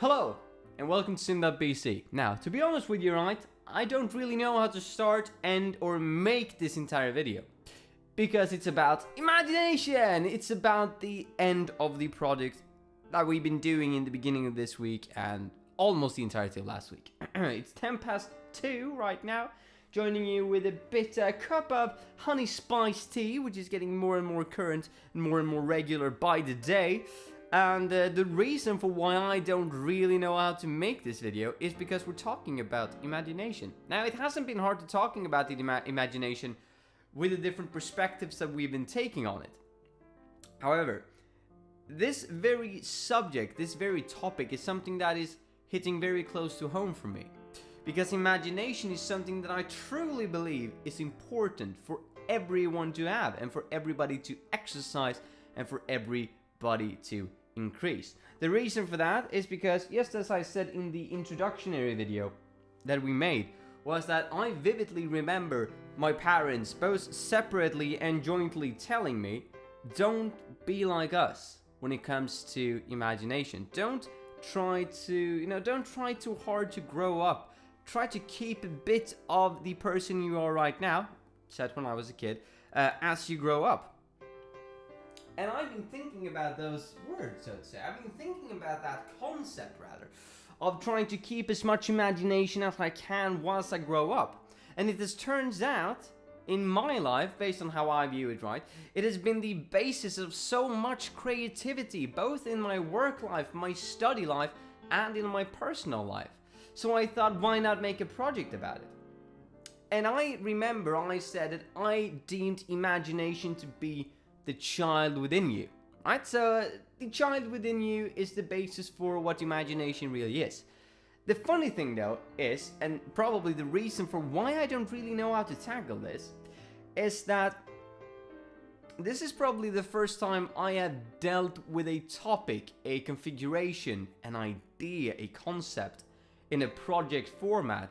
Hello, and welcome to Sim.bc. Now, to be honest with you, right, I don't really know how to start, end, or make this entire video. Because it's about imagination! It's about the end of the project that we've been doing in the beginning of this week and almost the entirety of last week. It's 2:10 right now, joining you with a bitter cup of honey spice tea, which is getting more and more current and more regular by the day. And the reason for why I don't really know how to make this video is because we're talking about imagination. Now, it hasn't been hard to talking about the imagination with the different perspectives that we've been taking on it. However, this very subject, this very topic is something that is hitting very close to home for me. Because imagination is something that I truly believe is important for everyone to have and for everybody to exercise and for everybody to increase. The reason for that is because, just as I said in the introductory video that we made, was that I vividly remember my parents both separately and jointly telling me, don't be like us when it comes to imagination. Don't try too hard to grow up. Try to keep a bit of the person you are right now, said when I was a kid, as you grow up. And I've been thinking about those words, so to say. I've been thinking about that concept, rather, of trying to keep as much imagination as I can whilst I grow up. And it turns out, in my life, based on how I view it, right, it has been the basis of so much creativity, both in my work life, my study life, and in my personal life. So I thought, why not make a project about it? And I remember I said that I deemed imagination to be the child within you, right? So the child within you is the basis for what imagination really is. The funny thing though is, and probably the reason for why I don't really know how to tackle this, is that this is probably the first time I have dealt with a topic, a configuration, an idea, a concept in a project format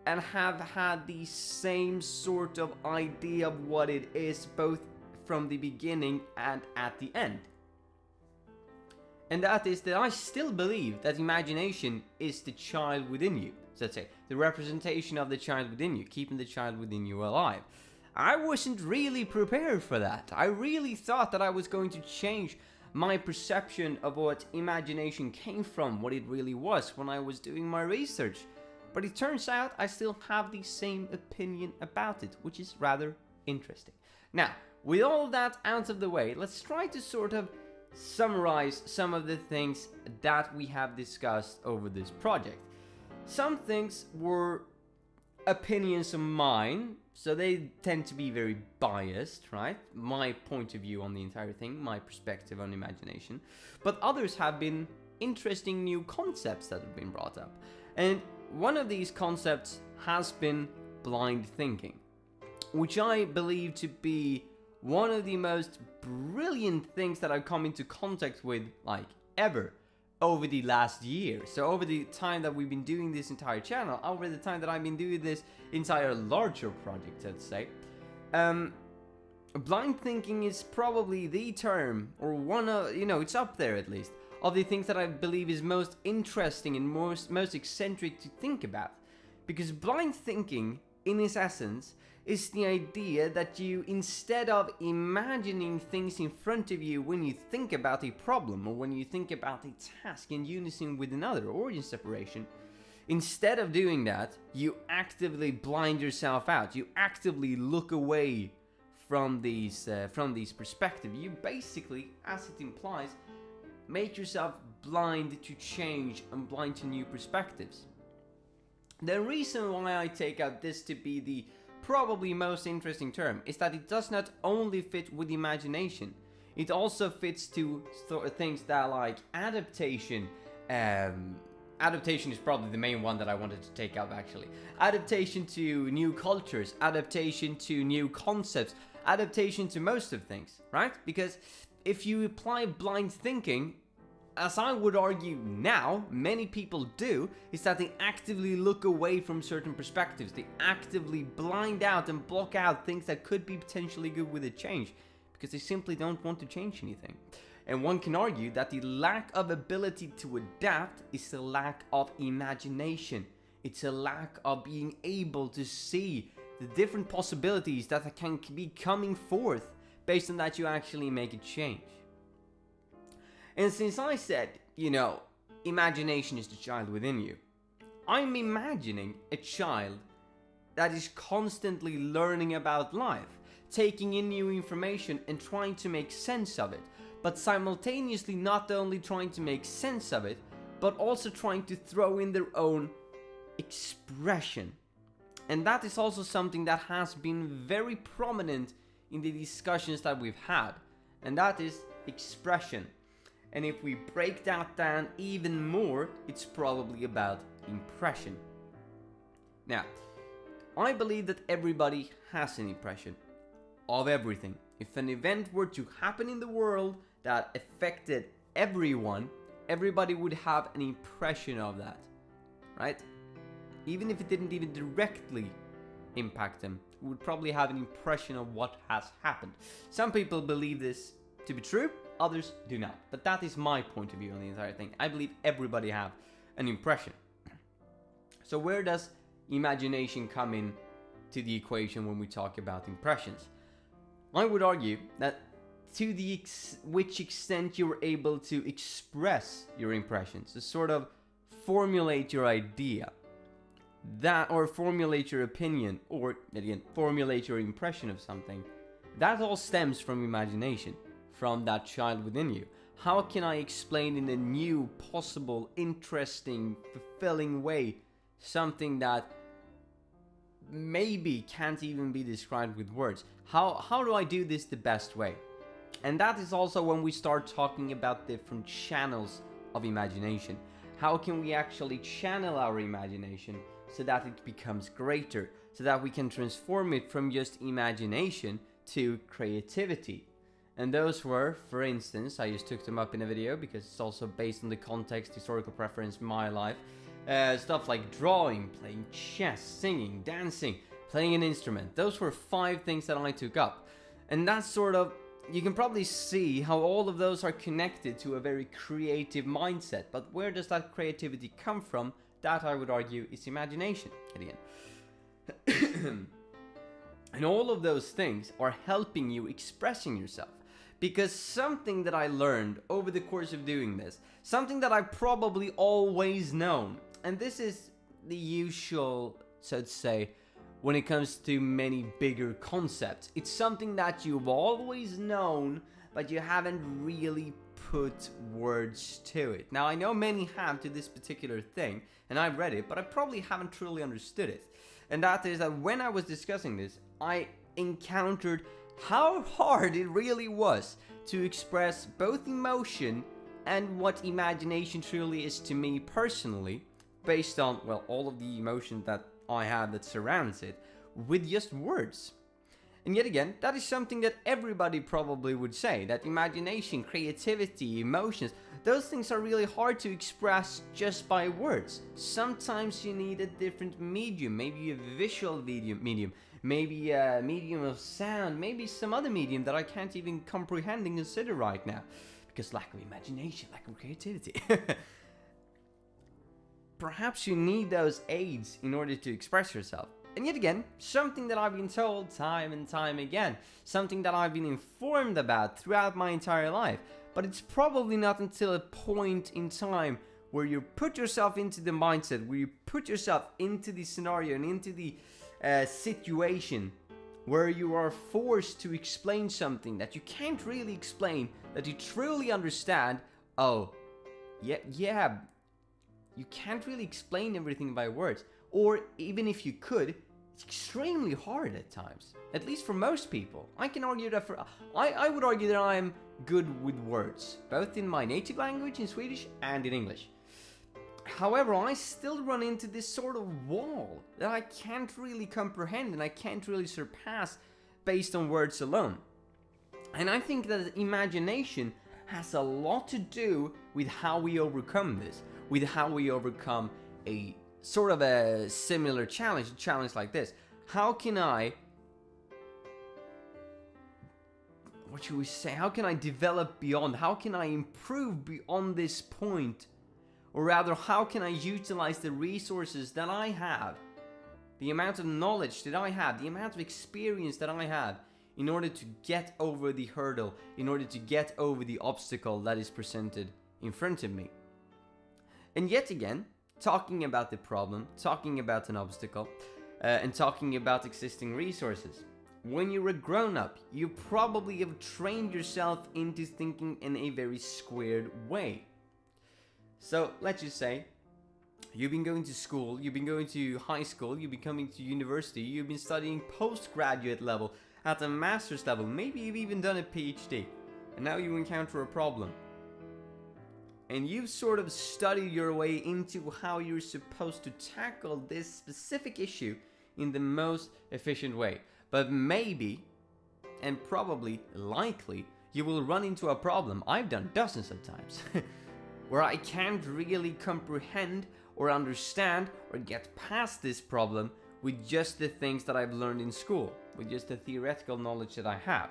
and have had the same sort of idea of what it is, both from the beginning and at the end. And that is that I still believe that imagination is the child within you, so to say, the representation of the child within you, keeping the child within you alive. I wasn't really prepared for that. I really thought that I was going to change my perception of what imagination came from, what it really was, when I was doing my research. But it turns out I still have the same opinion about it, which is rather interesting. Now, with all that out of the way, let's try to sort of summarize some of the things that we have discussed over this project. Some things were opinions of mine, so they tend to be very biased, right? My point of view on the entire thing, my perspective on imagination. But others have been interesting new concepts that have been brought up. And one of these concepts has been blind thinking, which I believe to be one of the most brilliant things that I've come into contact with, like, ever over the last year. So over the time that we've been doing this entire channel, over the time that I've been doing this entire larger project, let's say, blind thinking is probably the term, or one of, it's up there at least, of the things that I believe is most interesting and most eccentric to think about. Because blind thinking, in its essence, is the idea that you, instead of imagining things in front of you when you think about a problem or when you think about a task in unison with another or in separation, instead of doing that, you actively blind yourself out. You actively look away from these perspectives. You basically, as it implies, make yourself blind to change and blind to new perspectives. The reason why I take out this to be the probably most interesting term is that it does not only fit with imagination, it also fits to things that like adaptation. Adaptation is probably the main one that I wanted to take out, actually. Adaptation to new cultures, adaptation to new concepts, adaptation to most of things, right? Because if you apply blind thinking, as I would argue now, many people do, is that they actively look away from certain perspectives. They actively blind out and block out things that could be potentially good with a change, because they simply don't want to change anything. And one can argue that the lack of ability to adapt is a lack of imagination. It's a lack of being able to see the different possibilities that can be coming forth based on that you actually make a change. And since I said, imagination is the child within you, I'm imagining a child that is constantly learning about life, taking in new information and trying to make sense of it, but simultaneously not only trying to make sense of it, but also trying to throw in their own expression. And that is also something that has been very prominent in the discussions that we've had, and that is expression. And if we break that down even more, it's probably about impression. Now, I believe that everybody has an impression of everything. If an event were to happen in the world that affected everyone, everybody would have an impression of that, right? Even if it didn't even directly impact them, we would probably have an impression of what has happened. Some people believe this to be true, others do not. But that is my point of view on the entire thing. I believe everybody have an impression. So where does imagination come in to the equation when we talk about impressions? I would argue that to the which extent you're able to express your impressions, to sort of formulate your idea, that, or formulate your opinion, or again, formulate your impression of something, that all stems from imagination, from that child within you. How can I explain in a new, possible, interesting, fulfilling way something that maybe can't even be described with words? How do I do this the best way? And that is also when we start talking about different channels of imagination. How can we actually channel our imagination so that it becomes greater, so that we can transform it from just imagination to creativity? And those were, for instance, I just took them up in a video because it's also based on the context, historical preference, my life. Stuff like drawing, playing chess, singing, dancing, playing an instrument. Those were 5 things that I took up. And that's sort of, you can probably see how all of those are connected to a very creative mindset. But where does that creativity come from? That, I would argue, is imagination at the end. And all of those things are helping you expressing yourself. Because something that I learned over the course of doing this, something that I've probably always known, and this is the usual, so to say, when it comes to many bigger concepts. It's something that you've always known, but you haven't really put words to it. Now, I know many have to this particular thing, and I've read it, but I probably haven't truly understood it. And that is that when I was discussing this, I encountered how hard it really was to express both emotion and what imagination truly is to me personally, based on, well, all of the emotion that I have that surrounds it, with just words. And yet again, that is something that everybody probably would say, that imagination, creativity, emotions, those things are really hard to express just by words. Sometimes you need a different medium, maybe a visual medium, maybe a medium of sound, maybe some other medium that I can't even comprehend and consider right now, because lack of imagination, lack of creativity. Perhaps you need those aids in order to express yourself. And yet again, something that I've been told time and time again, something that I've been informed about throughout my entire life, but it's probably not until a point in time where you put yourself into the mindset, where you put yourself into the scenario and into the situation where you are forced to explain something that you can't really explain, that you truly understand. Oh, yeah, you can't really explain everything by words. Or even if you could, it's extremely hard at times. At least for most people. I can argue that I would argue that I am good with words, both in my native language, in Swedish, and in English. However, I still run into this sort of wall that I can't really comprehend and I can't really surpass based on words alone. And I think that imagination has a lot to do with how we overcome this, with how we overcome a sort of a similar challenge, a challenge like this. How can I, what should we say? How can I develop beyond? How can I improve beyond this point? Or rather, how can I utilize the resources that I have, the amount of knowledge that I have, the amount of experience that I have, in order to get over the hurdle, in order to get over the obstacle that is presented in front of me? And yet again, talking about the problem, talking about an obstacle, and talking about existing resources. When you're a grown-up, you probably have trained yourself into thinking in a very squared way. So let's just say you've been going to school, you've been going to high school, you've been coming to university, you've been studying postgraduate level, at a master's level, maybe you've even done a PhD, and now you encounter a problem. And you've sort of studied your way into how you're supposed to tackle this specific issue in the most efficient way. But maybe, and probably likely, you will run into a problem I've done dozens of times, where I can't really comprehend or understand or get past this problem with just the things that I've learned in school, with just the theoretical knowledge that I have.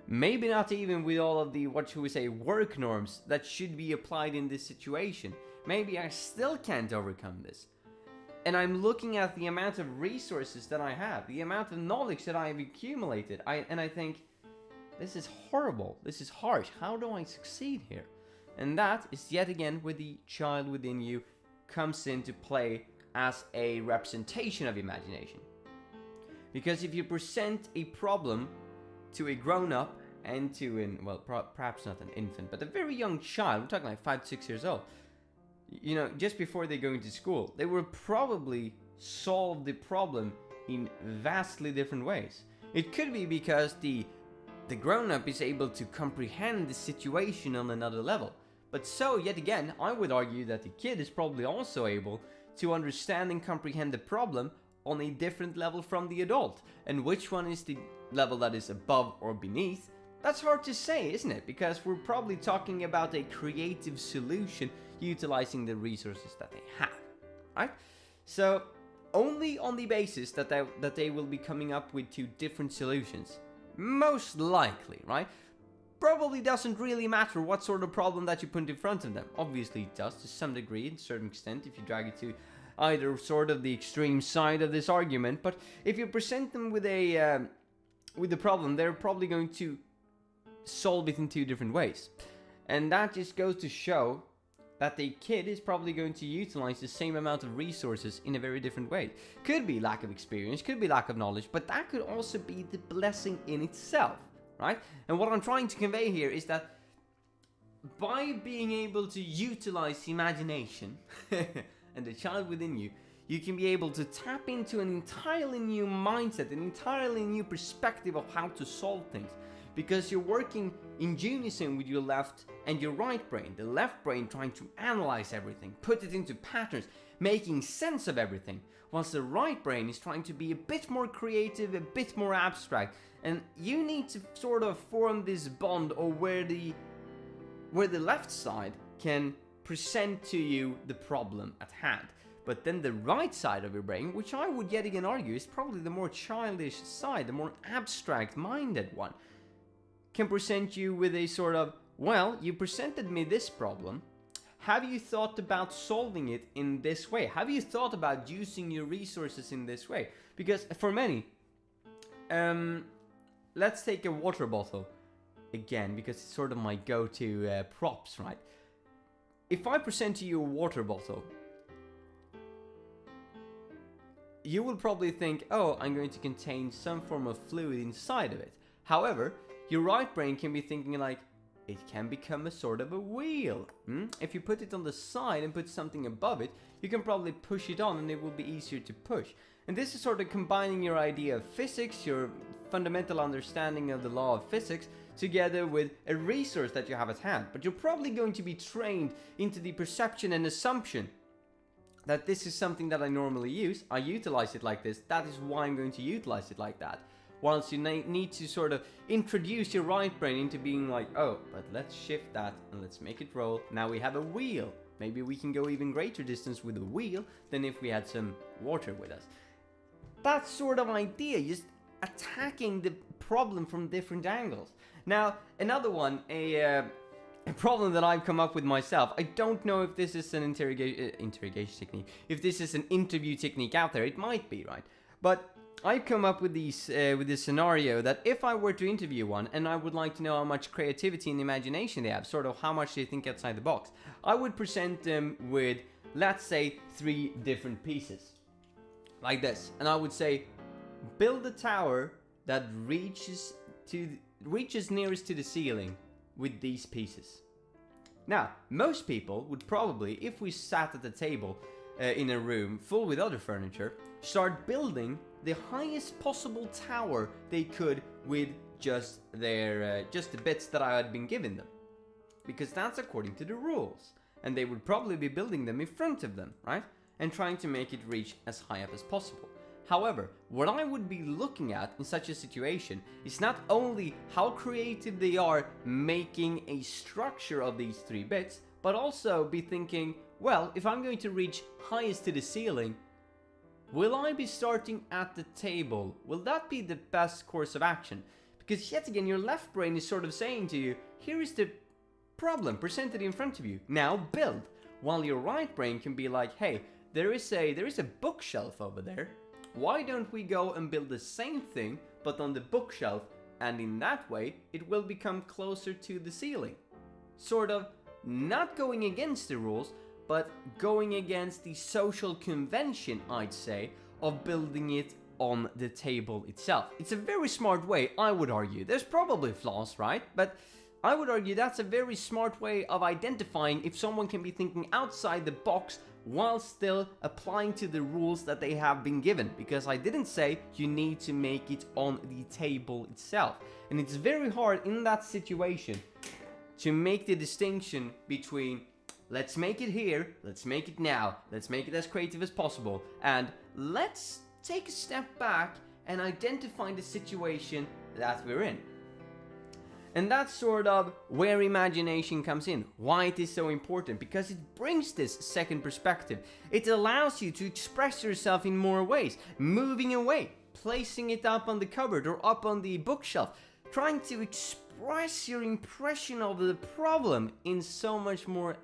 Maybe not even with all of the, what should we say, work norms that should be applied in this situation. Maybe I still can't overcome this. And I'm looking at the amount of resources that I have, the amount of knowledge that I have accumulated, and I think, this is horrible, this is harsh, how do I succeed here? And that is yet again where the child within you comes into play as a representation of imagination. Because if you present a problem to a grown-up and to an, well, perhaps not an infant, but a very young child, we're talking like 5-6 years old, you know, just before they go into school, they will probably solve the problem in vastly different ways. It could be because the grown-up is able to comprehend the situation on another level. But so, yet again, I would argue that the kid is probably also able to understand and comprehend the problem on a different level from the adult. And which one is the level that is above or beneath? That's hard to say, isn't it? Because we're probably talking about a creative solution utilizing the resources that they have, right? So only on the basis that they will be coming up with two different solutions, most likely, right? Probably doesn't really matter what sort of problem that you put in front of them. Obviously it does to some degree, to a certain extent, if you drag it to either sort of the extreme side of this argument. But if you present them with the problem, they're probably going to solve it in two different ways. And that just goes to show that the kid is probably going to utilize the same amount of resources in a very different way. Could be lack of experience, could be lack of knowledge, but that could also be the blessing in itself, right? And what I'm trying to convey here is that by being able to utilize imagination and the child within you, you can be able to tap into an entirely new mindset, an entirely new perspective of how to solve things. Because you're working in unison with your left and your right brain. The left brain trying to analyze everything, put it into patterns, making sense of everything. Whilst the right brain is trying to be a bit more creative, a bit more abstract. And you need to sort of form this bond, or where the left side can present to you the problem at hand. But then the right side of your brain, which I would yet again argue is probably the more childish side, the more abstract-minded one, can present you with a sort of, well, you presented me this problem. Have you thought about solving it in this way? Have you thought about using your resources in this way? Because for many, let's take a water bottle again, because it's sort of my go-to props, right? If I present to you a water bottle, you will probably think, oh, I'm going to contain some form of fluid inside of it. However, your right brain can be thinking like, it can become a sort of a wheel. If you put it on the side and put something above it, you can probably push it on and it will be easier to push. And this is sort of combining your idea of physics, your fundamental understanding of the law of physics, together with a resource that you have at hand. But you're probably going to be trained into the perception and assumption that this is something that I normally use. I utilize it like this. That is why I'm going to utilize it like that. Whilst you need to sort of introduce your right brain into being like, oh, but let's shift that and let's make it roll. Now we have a wheel. Maybe we can go even greater distance with a wheel than if we had some water with us. That sort of idea, just attacking the problem from different angles. Now, another one, a problem that I've come up with myself. I don't know if this is an interrogation technique, if this is an interview technique out there. It might be, right? But I've come up with this scenario that if I were to interview one and I would like to know how much creativity and imagination they have, sort of how much they think outside the box, I would present them with, let's say, 3 different pieces. Like this. And I would say, build a tower that reaches nearest to the ceiling with these pieces. Now, most people would probably, if we sat at the table in a room full with other furniture, start building the highest possible tower they could with just the bits that I had been given them, because that's according to the rules, and they would probably be building them in front of them, right, and trying to make it reach as high up as possible. However, what I would be looking at in such a situation is not only how creative they are making a structure of these 3 bits, but also be thinking, well, if I'm going to reach highest to the ceiling, will I be starting at the table? Will that be the best course of action? Because yet again, your left brain is sort of saying to you, here is the problem presented in front of you, now build. While your right brain can be like, hey, there is a bookshelf over there. Why don't we go and build the same thing, but on the bookshelf, and in that way, it will become closer to the ceiling. Sort of not going against the rules, but going against the social convention, I'd say, of building it on the table itself. It's a very smart way, I would argue. There's probably flaws, right? But I would argue that's a very smart way of identifying if someone can be thinking outside the box while still applying to the rules that they have been given, because I didn't say you need to make it on the table itself. And it's very hard in that situation to make the distinction between let's make it here, let's make it now, let's make it as creative as possible, and let's take a step back and identify the situation that we're in. And that's sort of where imagination comes in, why it is so important, because it brings this second perspective. It allows you to express yourself in more ways, moving away, placing it up on the cupboard or up on the bookshelf, trying to express your impression of the problem in so much more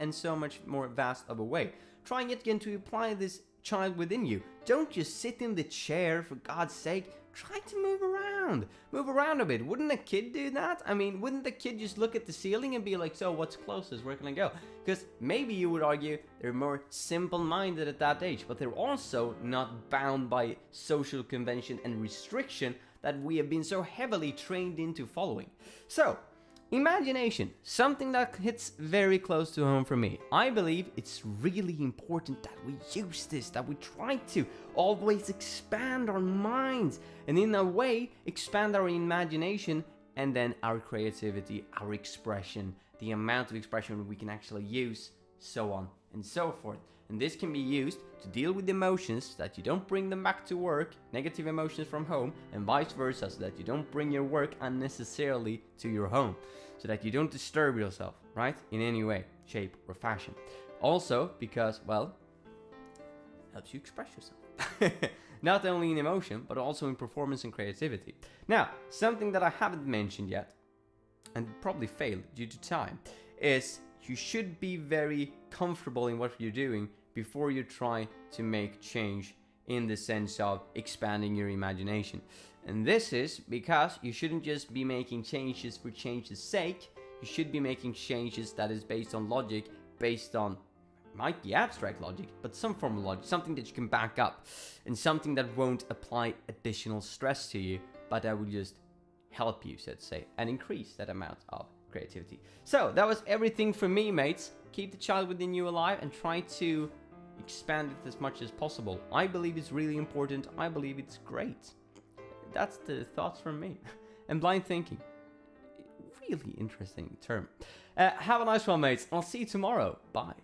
vast of a way. Trying yet again to apply this child within you. Don't just sit in the chair, for God's sake. Try to move around. Move around a bit. Wouldn't a kid do that? I mean, wouldn't the kid just look at the ceiling and be like, so what's closest? Where can I go? Because maybe you would argue they're more simple-minded at that age, but they're also not bound by social convention and restriction that we have been so heavily trained into following. So, imagination, something that hits very close to home for me. I believe it's really important that we use this, that we try to always expand our minds and in a way expand our imagination and then our creativity, our expression, the amount of expression we can actually use, so on and so forth. And this can be used to deal with emotions, that you don't bring them back to work, negative emotions from home, and vice versa, so that you don't bring your work unnecessarily to your home, so that you don't disturb yourself, right, in any way, shape, or fashion. Also, because, well, helps you express yourself. Not only in emotion, but also in performance and creativity. Now, something that I haven't mentioned yet, and probably failed due to time, is you should be very comfortable in what you're doing before you try to make change in the sense of expanding your imagination. And this is because you shouldn't just be making changes for change's sake. You should be making changes that is based on logic, based on, might be abstract logic, but some form of logic, something that you can back up, and something that won't apply additional stress to you, but that will just help you, so to say, and increase that amount of creativity. So that was everything from me, mates. Keep the child within you alive and try to expand it as much as possible. I believe it's really important. I believe it's great. That's the thoughts from me. And blind thinking, really interesting term. Have a nice one, mates. I'll see you tomorrow. Bye.